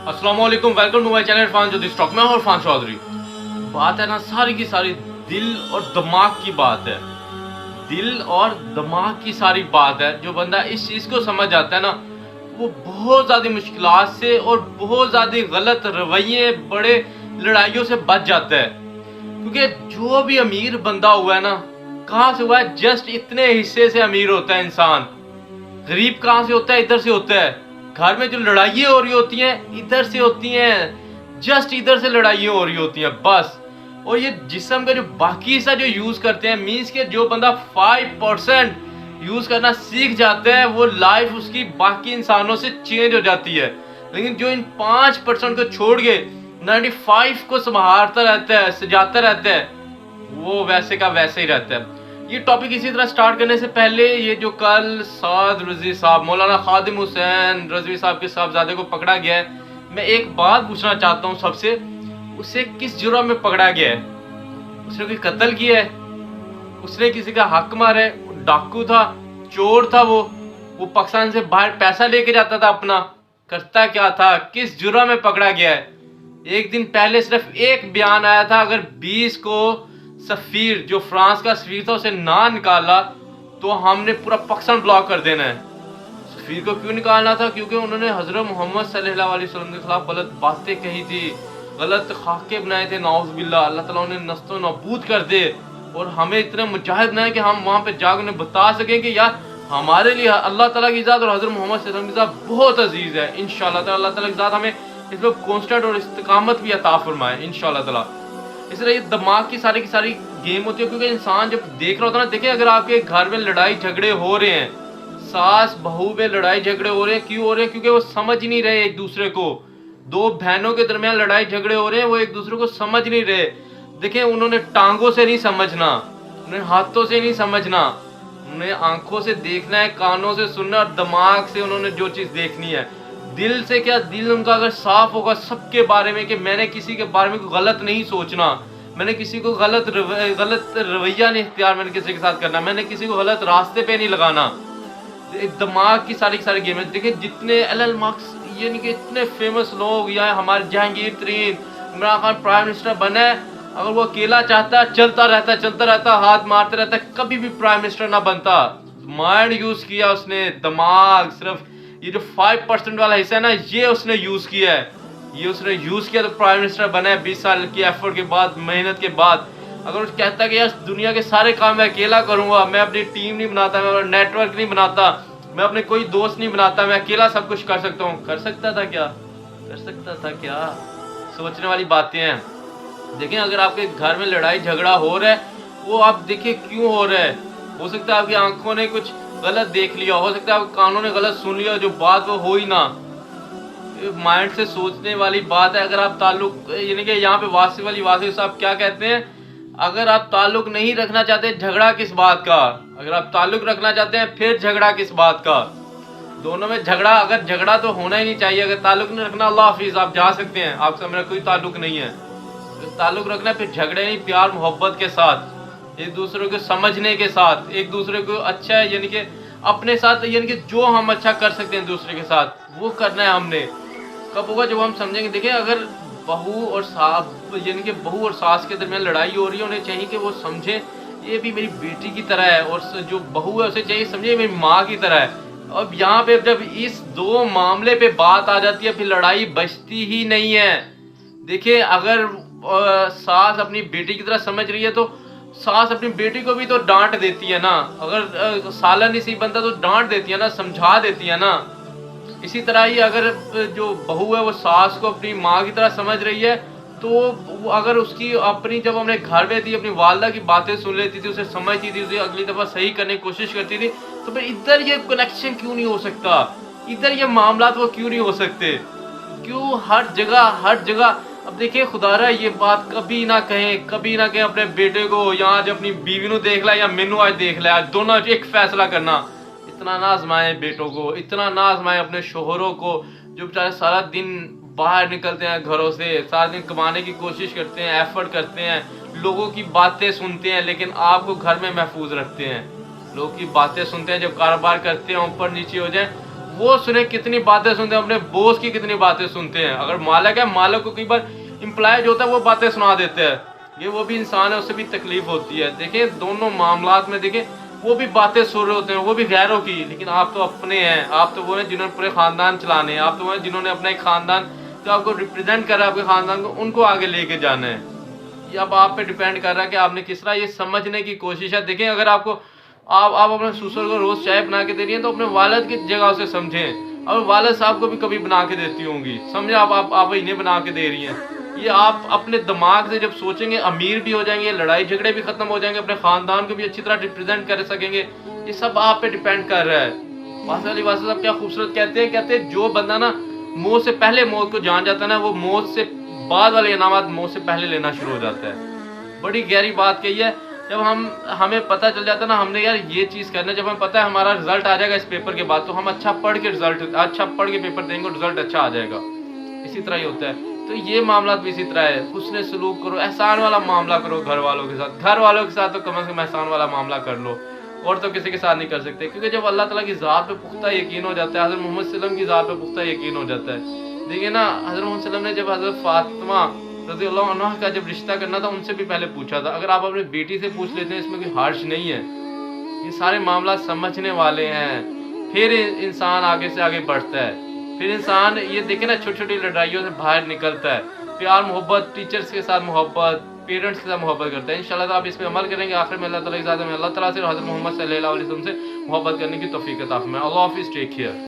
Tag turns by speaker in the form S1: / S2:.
S1: अस्सलाम वालेकुम, welcome to my channel Irfan Chaudhry stock में और इरफान चौधरी। बात है ना सारी की सारी दिल और दिमाग की बात है। दिल और दिमाग की सारी बात है। जो बंदा इस चीज़ को समझ जाता है ना, वो बहुत ज़्यादा मुश्किलात से और बहुत ज़्यादा गलत रवैये, बड़े लड़ाइयों से बच जाता है। क्योंकि जो भी अमीर बंदा हुआ है ना, कहाँ से हुआ है? जस्ट इतने हिस्से से अमीर होता है इंसान। गरीब कहाँ से होता है? इधर से होता है। घर में जो लड़ाइयाँ हो रही होती हैं इधर से होती हैं, जस्ट इधर से लड़ाइयाँ हो रही होती हैं बस। और ये जिस्म का जो बाकी हिस्सा जो यूज़ करते हैं, मीन्स के जो बंदा 5% यूज़ करना सीख जाता है, वो लाइफ उसकी बाकी इंसानों से चेंज हो जाती है। लेकिन जो इन 5% को छोड़ के 95 को संभालता रहता है, सजाता रहता है, वो वैसे का वैसे ही रहता है। ये टॉपिक इसी तरह स्टार्ट करने से पहले, ये जो कल साद रज़वी साहब, मौलाना खादिम हुसैन रज़वी साहब के साहबजादे को पकड़ा गया है, मैं एक बात पूछना चाहता हूँ सबसे, उसे किस जुर्म में पकड़ा गया है? उसने कोई कत्ल किया है? उसने किसी का हक मारा है? डाकू था, चोर था, वो पाकिस्तान से बाहर पैसा लेके जाता था अपना, करता क्या था? किस जुर्म में पकड़ा गया है? एक दिन पहले सिर्फ एक बयान आया था, अगर 20 को सफीर, जो फ्रांस का सफीर था, उसे ना निकाला तो हमने पूरा पाकिस्तान ब्लॉक कर देना है। सफीर को क्यों निकालना था? क्योंकि उन्होंने हजरत मोहम्मद सल्लल्लाहु अलैहि वसल्लम के खिलाफ गलत बातें कही थी, गलत खाके बनाए थे, नाउज़ बिल्लाह। अल्लाह ताला उन्हें नस्तो नाबूद कर दे। और हमें इतने मुजाहिद बनाए कि हम वहाँ पे जाकर उन्हें बता सकें कि यार हमारे लिए अल्लाह ताला की ज़ात और हजरत मोहम्मद सल्लल्लाहु अलैहि वसल्लम की ज़ात बहुत अजीज़ है। इंशाअल्लाह ताला अल्लाह ताला की ज़ात हमें इसमें कॉन्स्टेंट और इस्तिकामत भी अता फरमाए इंशाअल्लाह ताला। इसलिए ये दिमाग की सारी गेम होती है। क्योंकि इंसान जब देख रहा होता है ना, देखिए अगर आपके घर में लड़ाई झगड़े हो रहे हैं, सास बहू में लड़ाई झगड़े हो रहे हैं, क्यों हो रहे हैं? क्योंकि वो समझ ही नहीं रहे एक दूसरे को। दो बहनों के दरमियान लड़ाई झगड़े हो रहे हैं, वो एक दूसरे को समझ नहीं रहे। देखिए उन्होंने टांगों से नहीं समझना, उन्हें हाथों से नहीं समझना, उन्हें आंखों से देखना है, कानों से सुनना और दिमाग से उन्होंने जो चीज़ देखनी है। दिल से क्या? दिल उनका अगर साफ होगा सबके बारे में कि मैंने किसी के बारे में गलत नहीं सोचना, मैंने किसी को गलत रवैया नहीं इख्तियार मैंने किसी के साथ करना, मैंने किसी को गलत रास्ते पे नहीं लगाना। दिमाग की सारी गेम है। देखिए जितने एलन मार्क्स, यानी कि इतने फेमस लोग, या हमारे जहांगीर तरीन, इमरान खान प्राइम मिनिस्टर बना है, अगर वो अकेला चाहता चलता रहता, हाथ मारते रहता, कभी भी प्राइम मिनिस्टर ना बनता। माइंड यूज़ किया उसने, दिमाग, सिर्फ ये जो 5% वाला हिस्सा है ना, ये उसने यूज़ किया है। ये उसने यूज़ किया तो प्राइम मिनिस्टर बना है 20 साल की एफर्ट के बाद, मेहनत के बाद। अगर वो कहता कि यार दुनिया के सारे काम मैं अकेला करूँगा, मैं अपनी टीम नहीं बनाता, मैं अपना नेटवर्क नहीं बनाता, मैं अपने कोई दोस्त नहीं बनाता, मैं अकेला सब कुछ कर सकता हूँ, कर सकता था क्या? कर सकता था क्या? सोचने वाली बातें हैं। देखें अगर आपके घर में लड़ाई झगड़ा हो रहा है, वो आप देखिए क्यों हो रहा है। हो सकता है आपकी आंखों ने कुछ गलत देख लिया, हो सकता है आपके कानों ने गलत सुन लिया, जो बात वो हो ही ना। माइंड से सोचने वाली बात है। अगर आप ताल्लुक, यानी कि यहाँ पे वासी साहब क्या कहते हैं, अगर आप ताल्लुक नहीं रखना चाहते, झगड़ा किस बात का? अगर आप ताल्लुक रखना चाहते हैं, फिर झगड़ा किस बात का? दोनों में झगड़ा, अगर झगड़ा तो होना ही नहीं चाहिए। अगर ताल्लुक नहीं रखना, अल्लाह हाफिज, आप जा सकते हैं, आपसे मेरा कोई ताल्लुक नहीं है। अगर ताल्लुक रखना है, फिर झगड़े नहीं, प्यार मोहब्बत के साथ, एक दूसरे को समझने के साथ, एक दूसरे को अच्छा है, यानी कि अपने साथ, यानी कि जो हम अच्छा कर सकते हैं दूसरे के साथ, वो करना है हमने। कब होगा? जब हम समझेंगे। देखिए अगर बहू और सास, यानी कि बहू और सास के दरमियान लड़ाई हो रही है, उन्हें चाहिए कि वो समझें ये भी मेरी बेटी की तरह है, और जो बहू है उसे चाहिए समझे मेरी माँ की तरह है। अब यहाँ पे जब इस दो मामले पे बात आ जाती है, फिर लड़ाई बचती ही नहीं है। देखिए अगर सास अपनी बेटी की तरह समझ रही है, तो सास अपनी बेटी को भी तो डांट देती है ना। अगर सालन नहीं सही बनता तो डांट देती है ना, समझा देती है ना। इसी तरह ही अगर जो बहू है वो सास को अपनी माँ की तरह समझ रही है, तो अगर उसकी अपनी, जब हमने घर में थी, अपनी वालदा की बातें सुन लेती थी, उसे समझती थी, उसे अगली दफ़ा सही करने की कोशिश करती थी, तो फिर इधर ये कनेक्शन क्यों नहीं हो सकता? इधर ये मामला वो क्यों नहीं हो सकते? क्यों हर जगह? अब देखिए खुदारा ये बात कभी ना कहें अपने बेटे को, यहाँ जब अपनी बीवी को देख ला या मैनू आज देख लिया, दोनों एक फैसला करना। इतना ना आजमाए बेटों को, इतना ना आजमाए अपने शोहरों को, जो बेचारे सारा दिन बाहर निकलते हैं घरों से, सारा दिन कमाने की कोशिश करते हैं, एफर्ट करते हैं, लोगों की बातें सुनते हैं, लेकिन आपको घर में महफूज रखते हैं। लोगों की बातें सुनते हैं, जब कारोबार करते हैं ऊपर नीचे हो जाए, वो सुने कितनी बातें सुनते हैं, अपने बॉस की कितनी बातें सुनते हैं। अगर मालिक है, मालिक को कई बार एम्प्लॉय जो होता है वो बातें सुना देते हैं। ये वो भी इंसान है, उससे भी तकलीफ होती है। देखिए दोनों मामलात में देखें, वो भी बातें सुन रहे होते हैं, वो भी गैरों की, लेकिन आप तो अपने हैं। आप तो वो हैं जिन्होंने पूरे ख़ानदान चलाने हैं। आप तो वो हैं जिन्होंने अपना एक ख़ानदान जो आपको रिप्रेजेंट कर रहा है, आपके ख़ानदान को, उनको आगे लेके जाना है। ये अब आप पे डिपेंड कर रहा है कि आपने किस तरह ये समझने की कोशिश है। देखें अगर आपको आप अपने ससुर को रोज़ चाय बना के दे रही हैं, तो अपने वालिद की जगह उसे समझें। और वालिद साहब को भी कभी बना के देती होंगी, समझे? आप इन्हें बना के दे रही हैं। ये आप अपने दिमाग से जब सोचेंगे, अमीर भी हो जाएंगे, लड़ाई झगड़े भी खत्म हो जाएंगे, अपने ख़ानदान को भी अच्छी तरह रिप्रेजेंट कर सकेंगे। ये सब आप पे डिपेंड कर रहा है। वासा अली वासा साहब क्या खूबसूरत कहते हैं जो बंदा ना मौत से पहले मौत को जान जाता है ना, वो मौत से बाद वाले इनामात मौत से पहले लेना शुरू हो जाता है। बड़ी गहरी बात कही है। जब हमें पता चल जाता है ना, हमने यार ये चीज़ करना है, जब हमें पता है हमारा रिजल्ट आ जाएगा इस पेपर के बाद, तो हम अच्छा पढ़ के पेपर देंगे और रिजल्ट अच्छा आ जाएगा। इसी तरह ही होता है। तो ये मामला भी इसी तरह है। हुस्न सलूक करो, एहसान वाला मामला करो घर वालों के साथ। घर वालों के साथ तो कम से कम एहसान वाला मामला कर लो, और तो किसी के साथ नहीं कर सकते। क्योंकि जब अल्लाह ताला की ज़ात पे पुख्ता यकीन हो जाता है, हज़रत मोहम्मद सल्लम की ज़ात पे पुख्ता यकीन हो जाता है। देखिए ना, हज़रत मोहम्मद सल्लम ने जब हज़रत फातिमा रज़ी अल्लाह अन्हा का जब रिश्ता करना था, उनसे भी पहले पूछा था। अगर आप अपनी बेटी से पूछ लेते हैं, इसमें कोई हर्ज नहीं है। ये सारे मामला समझने वाले हैं, फिर इंसान आगे से आगे बढ़ता है। फिर इंसान ये देखे ना, छोटी छोटी लड़ाइयों से बाहर निकलता है। प्यार मोहब्बत, टीचर्स के साथ मोहब्बत, पेरेंट्स के साथ मोहब्बत करता है। इंशाल्लाह आप इस पे अमल करेंगे। आखिर में अल्लाह ताला की ज़ात में अल्लाह ताला से और हज़रत मोहम्मद सल्लल्लाहु अलैहि वसल्लम से मोहब्बत करने की तौफीक अता फरमाए। अल्लाह हाफ़िज़, टेक केयर।